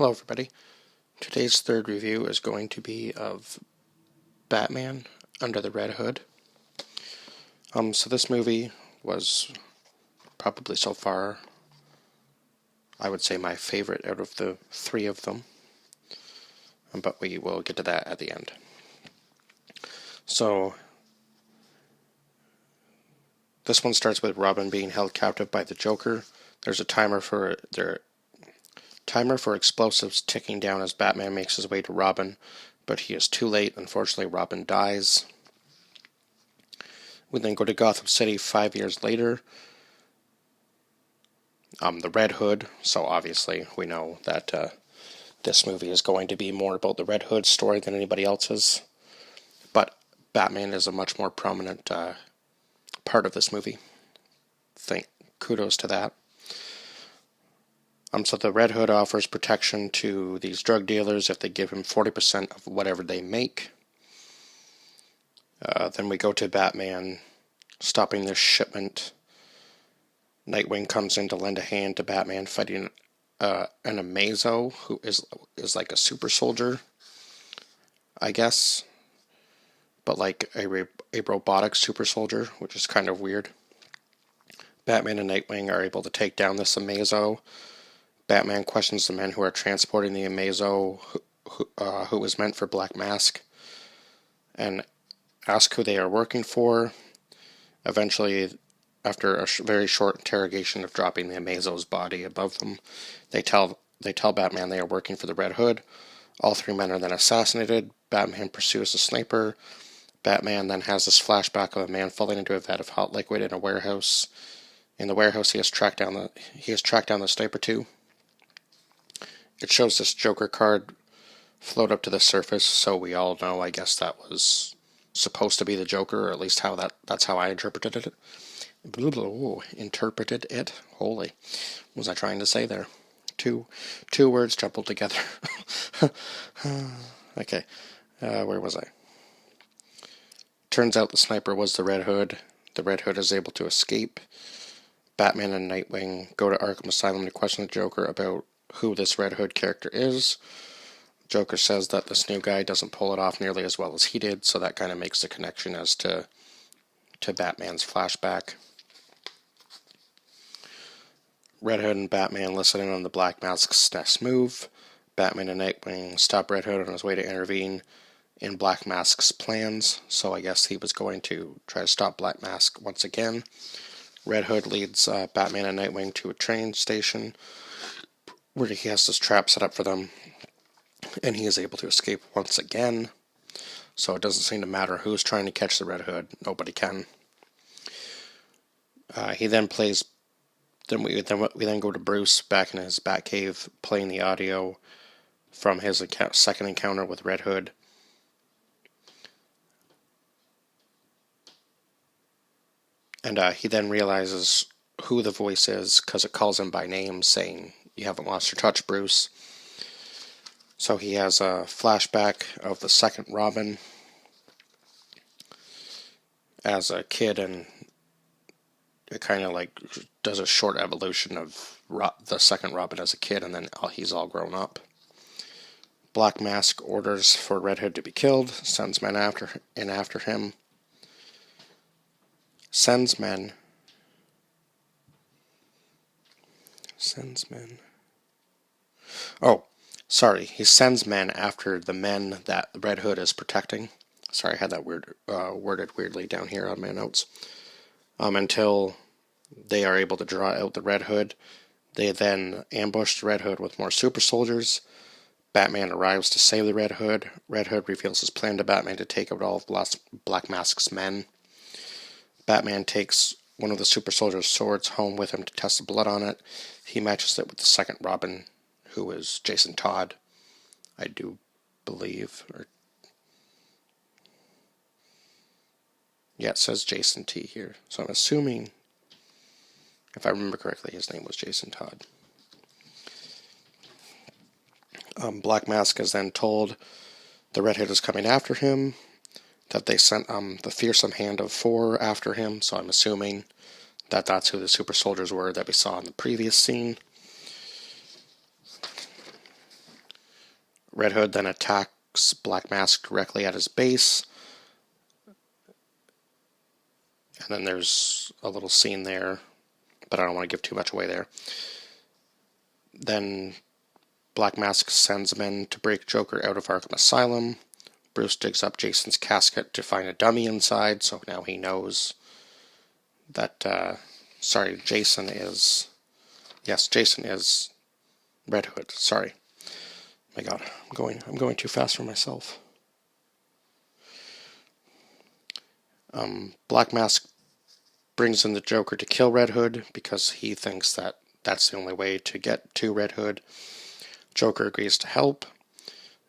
Hello everybody. Today's third review is going to be of Batman Under the Red Hood. So this movie was probably so far, I would say, my favorite out of the three of them. But we will get to that at the end. So this one starts with Robin being held captive by the Joker. There's a timer for explosives ticking down as Batman makes his way to Robin, but he is too late. Unfortunately, Robin dies. We then go to Gotham City 5 years later. The Red Hood, so obviously we know that this movie is going to be more about the Red Hood story than anybody else's. But Batman is a much more prominent part of this movie. Kudos to that. So the Red Hood offers protection to these drug dealers if they give him 40% of whatever they make. Then we go to Batman stopping this shipment. Nightwing comes in to lend a hand to Batman fighting an Amazo, who is like a super soldier, I guess, but like a robotic super soldier, which is kind of weird. Batman and Nightwing are able to take down this Amazo. Batman questions the men who are transporting the Amazo, who was meant for Black Mask, and asks who they are working for. Eventually, after a very short interrogation of dropping the Amazo's body above them, they tell Batman they are working for the Red Hood. All three men are then assassinated. Batman pursues the sniper. Batman then has this flashback of a man falling into a vat of hot liquid in a warehouse. In the warehouse, he has tracked down the sniper too. It shows this Joker card float up to the surface, so we all know, I guess, that was supposed to be the Joker, or at least that's how I interpreted it. Holy, what was I trying to say there? Two words jumbled together. Okay, where was I? Turns out the sniper was the Red Hood. The Red Hood is able to escape. Batman and Nightwing go to Arkham Asylum to question the Joker about who this Red Hood character is. Joker says that this new guy doesn't pull it off nearly as well as he did, so that kind of makes the connection as to Batman's flashback. Red Hood and Batman listen in on the Black Mask's next move. Batman and Nightwing stop Red Hood on his way to intervene in Black Mask's plans, so I guess he was going to try to stop Black Mask once again. Red Hood leads Batman and Nightwing to a train station where he has this trap set up for them, and he is able to escape once again. So it doesn't seem to matter who's trying to catch the Red Hood. Nobody can. He then plays. Then we go to Bruce back in his Batcave, playing the audio from his second encounter with Red Hood. And he then realizes who the voice is because it calls him by name, saying, "You haven't lost your touch, Bruce." So he has a flashback of the second Robin as a kid, and it kind of like does a short evolution of the second Robin as a kid, and then he's all grown up. Black Mask orders for Red Hood to be killed, sends men after him. Sends men. Oh, sorry. He sends men after the men that Red Hood is protecting. Sorry, I had that worded weirdly down here on my notes. Until they are able to draw out the Red Hood. They then ambush the Red Hood with more super soldiers. Batman arrives to save the Red Hood. Red Hood reveals his plan to Batman to take out all of Black Mask's men. Batman takes one of the super soldiers' swords home with him to test the blood on it. He matches it with the second Robin, who is Jason Todd, I do believe. Yeah, it says Jason T here. So I'm assuming, if I remember correctly, his name was Jason Todd. Black Mask is then told the Red Hood is coming after him, that they sent the fearsome Hand of Four after him, so I'm assuming that that's who the super soldiers were that we saw in the previous scene. Red Hood then attacks Black Mask directly at his base. And then there's a little scene there, but I don't want to give too much away there. Then Black Mask sends men to break Joker out of Arkham Asylum. Bruce digs up Jason's casket to find a dummy inside, so now he knows that, Jason is Red Hood. Sorry. My God, I'm going too fast for myself. Black Mask brings in the Joker to kill Red Hood because he thinks that that's the only way to get to Red Hood. Joker agrees to help.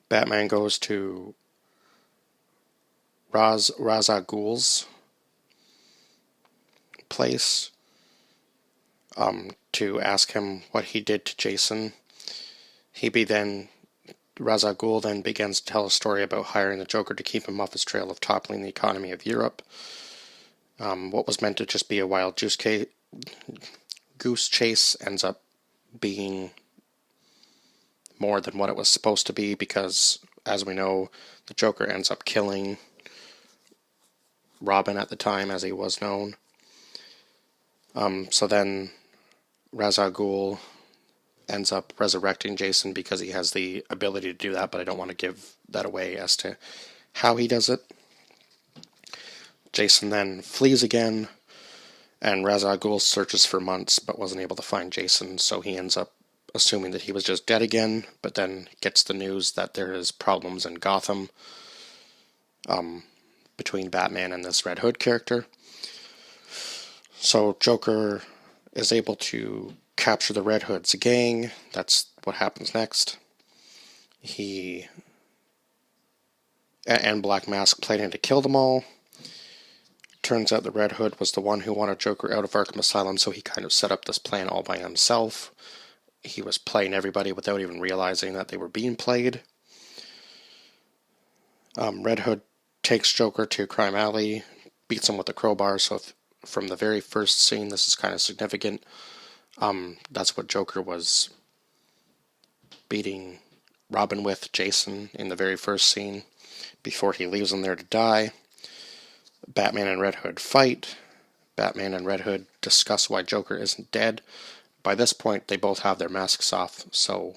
Batman goes to Ra's al Ghul's place to ask him what he did to Jason. Ra's al Ghul then begins to tell a story about hiring the Joker to keep him off his trail of toppling the economy of Europe. What was meant to just be a wild goose chase ends up being more than what it was supposed to be because, as we know, the Joker ends up killing Robin at the time, as he was known. So then Ra's al Ghul ends up resurrecting Jason because he has the ability to do that, but I don't want to give that away as to how he does it. Jason then flees again, and Ra's al Ghul searches for months but wasn't able to find Jason, so he ends up assuming that he was just dead again, but then gets the news that there is problems in Gotham between Batman and this Red Hood character. So Joker is able to capture the Red Hood's gang. That's what happens next. He and Black Mask planning to kill them all. Turns out the Red Hood was the one who wanted Joker out of Arkham Asylum, so he kind of set up this plan all by himself. He was playing everybody without even realizing that they were being played. Red Hood takes Joker to Crime Alley, beats him with a crowbar, so from the very first scene, this is kind of significant. That's what Joker was beating Robin with, Jason, in the very first scene, before he leaves him there to die. Batman and Red Hood fight. Batman and Red Hood discuss why Joker isn't dead. By this point, they both have their masks off, so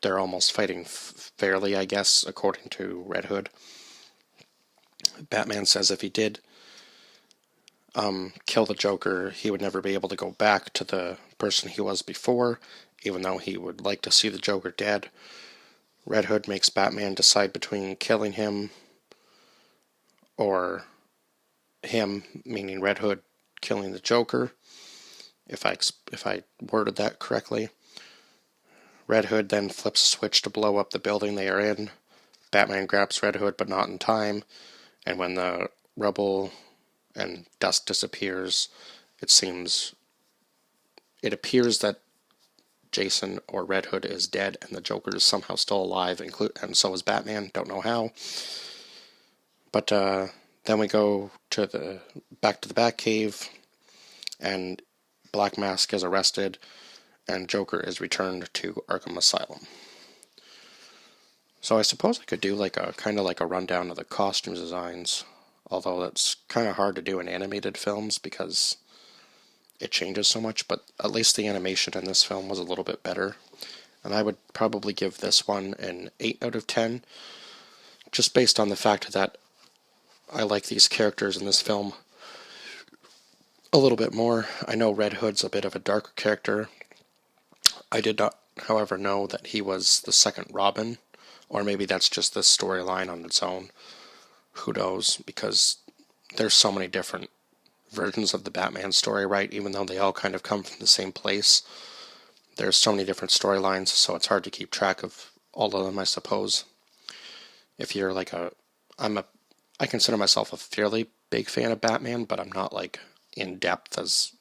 they're almost fighting fairly, I guess, according to Red Hood. Batman says if he did kill the Joker, he would never be able to go back to the person he was before, even though he would like to see the Joker dead. Red Hood makes Batman decide between killing him or him, meaning Red Hood killing the Joker, if I worded that correctly. Red Hood then flips a switch to blow up the building they are in. Batman grabs Red Hood, but not in time, and when the rubble and dust disappears, it appears that Jason or Red Hood is dead and the Joker is somehow still alive, and so is Batman. Don't know how. But then we go back to the Batcave, and Black Mask is arrested, and Joker is returned to Arkham Asylum. So I suppose I could do kind of like a rundown of the costume designs, although that's kind of hard to do in animated films because it changes so much, but at least the animation in this film was a little bit better. And I would probably give this one an 8 out of 10, just based on the fact that I like these characters in this film a little bit more. I know Red Hood's a bit of a darker character. I did not, however, know that he was the second Robin, or maybe that's just the storyline on its own. Who knows, because there's so many different versions of the Batman story, right? Even though they all kind of come from the same place, there's so many different storylines, so it's hard to keep track of all of them, I suppose. If you're I consider myself a fairly big fan of Batman, but I'm not in depth as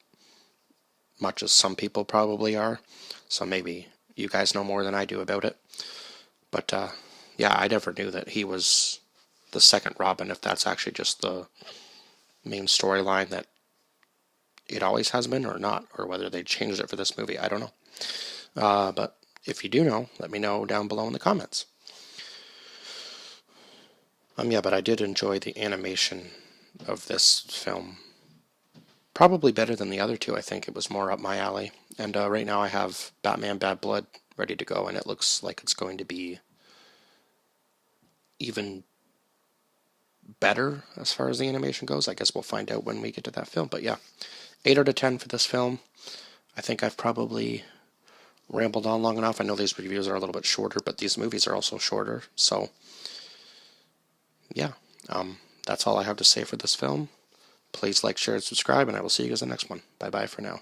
much as some people probably are. So maybe you guys know more than I do about it. But yeah, I never knew that he was the second Robin, if that's actually just the main storyline that it always has been or not, or whether they changed it for this movie. I don't know. But if you do know, let me know down below in the comments. Yeah, but I did enjoy the animation of this film. Probably better than the other two. I think it was more up my alley. And right now I have Batman Bad Blood ready to go, and it looks like it's going to be even better as far as the animation goes. I guess we'll find out when we get to that film. But yeah, 8 out of 10 for this film. I think I've probably rambled on long enough. I know these reviews are a little bit shorter, but these movies are also shorter. So yeah, that's all I have to say for this film. Please like, share, and subscribe, and I will see you guys in the next one. Bye-bye for now.